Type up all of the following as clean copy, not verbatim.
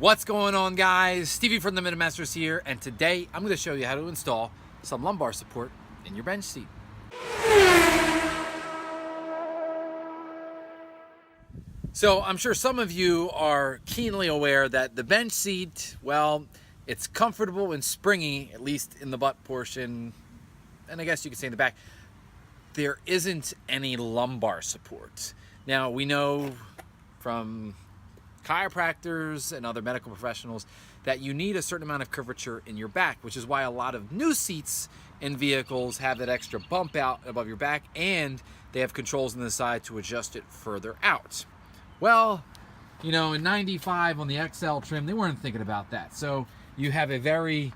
What's going on, guys? Stevie from the Minimasters here, and today I'm going to show you how to install some lumbar support in your bench seat. So I'm sure some of you are keenly aware that the bench seat, well, it's comfortable and springy, at least in the butt portion, and I guess you could say in the back. There isn't any lumbar support. Now, we know from chiropractors and other medical professionals that you need a certain amount of curvature in your back, which is why a lot of new seats in vehicles have that extra bump out above your back, and they have controls on the side to adjust it further out. Well, you know, in 95 on the XL trim, they weren't thinking about that. So you have a very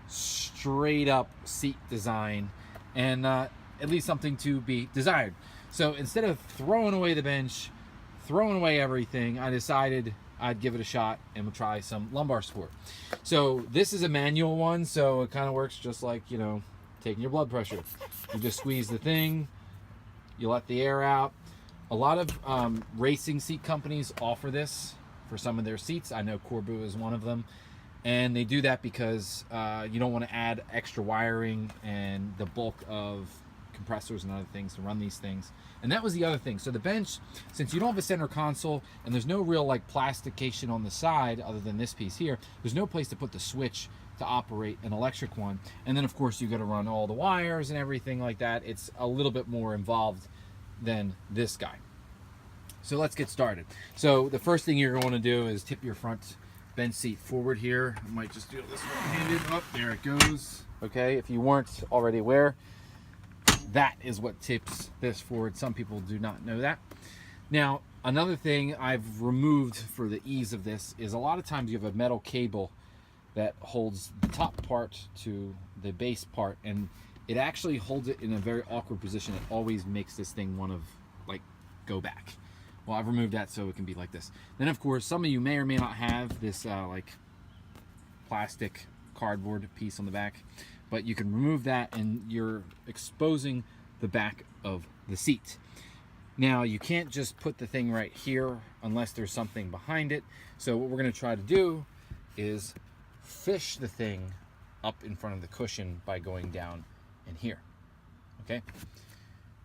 straight up seat design, and at least something to be desired. So instead of throwing away the bench, throwing away everything, I decided I'd give it a shot and we'll try some lumbar support. So this is a manual one, so it kind of works just like, you know, taking your blood pressure. You just squeeze the thing, you let the air out. A lot of racing seat companies offer this for some of their seats. I know Corbu is one of them, and they do that because you don't want to add extra wiring and the bulk of compressors and other things to run these things. And that was the other thing. So the bench, since you don't have a center console and there's no real like plastication on the side other than this piece here, there's no place to put the switch to operate an electric one. And then of course you got to run all the wires and everything like that. It's a little bit more involved than this guy. So let's get started. So the first thing you're going to do is tip your front bench seat forward here. I might just do this one-handed. Oh, there it goes. Okay, if you weren't already aware, that is what tips this forward. Some people do not know that. Now, another thing I've removed for the ease of this is a lot of times you have a metal cable that holds the top part to the base part, and it actually holds it in a very awkward position. It always makes this thing want to like go back. Well, I've removed that so it can be like this. Then of course, some of you may or may not have this like plastic cardboard piece on the back, but you can remove that and you're exposing the back of the seat. Now, you can't just put the thing right here unless there's something behind it. So what we're going to try to do is fish the thing up in front of the cushion by going down in here. Okay,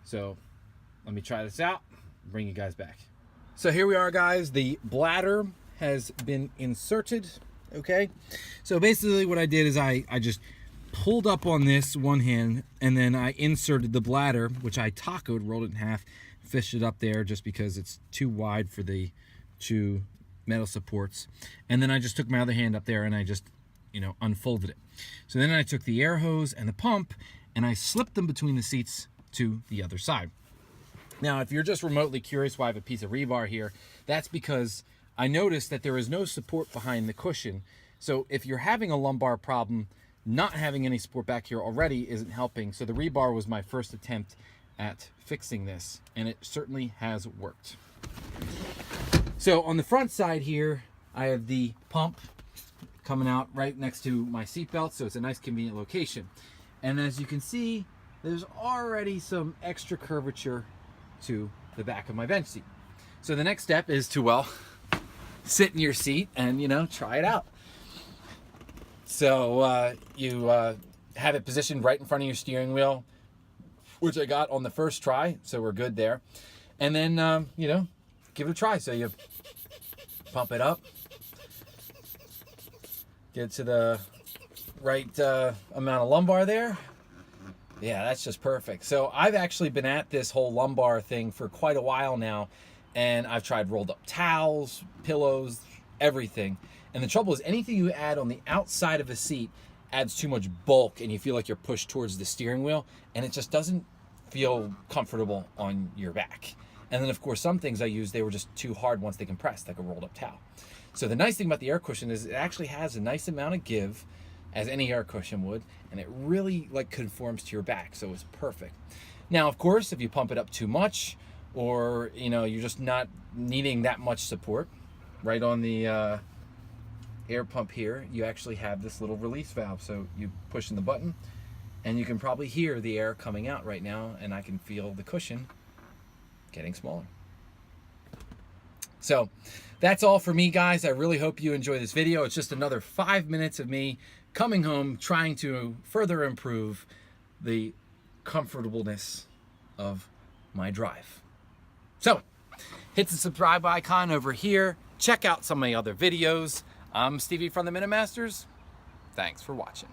so let me try this out, bring you guys back. So here we are, guys. The bladder has been inserted. Okay, so basically what I did is I just pulled up on this one hand, and then I inserted the bladder, which I tacoed, rolled it in half, fished it up there just because it's too wide for the two metal supports. And then I just took my other hand up there and I just, you know, unfolded it. So then I took the air hose and the pump and I slipped them between the seats to the other side. Now, if you're just remotely curious why I have a piece of rebar here, that's because I noticed that there is no support behind the cushion. So if you're having a lumbar problem, not having any support back here already isn't helping. So the rebar was my first attempt at fixing this, and it certainly has worked. So on the front side here, I have the pump coming out right next to my seatbelt, so it's a nice convenient location. And as you can see, there's already some extra curvature to the back of my bench seat. So the next step is to, well, sit in your seat and, you know, try it out. So you have it positioned right in front of your steering wheel, which I got on the first try, so we're good there. And then, you know, give it a try. So you pump it up, get to the right amount of lumbar there. Yeah, that's just perfect. So I've actually been at this whole lumbar thing for quite a while now, and I've tried rolled up towels, pillows, everything. And the trouble is anything you add on the outside of a seat adds too much bulk and you feel like you're pushed towards the steering wheel, and it just doesn't feel comfortable on your back. And then of course some things I used, they were just too hard once they compressed, like a rolled up towel. So the nice thing about the air cushion is it actually has a nice amount of give, as any air cushion would, and it really like conforms to your back, so it's perfect. Now of course if you pump it up too much, or you know you're just not needing that much support, right on the air pump here, you actually have this little release valve. So you push in the button and you can probably hear the air coming out right now, and I can feel the cushion getting smaller. So that's all for me, guys. I really hope you enjoy this video. It's just another 5 minutes of me coming home, trying to further improve the comfortableness of my drive. So hit the subscribe icon over here. Check out some of my other videos. I'm Stevie from the Minimasters. Thanks for watching.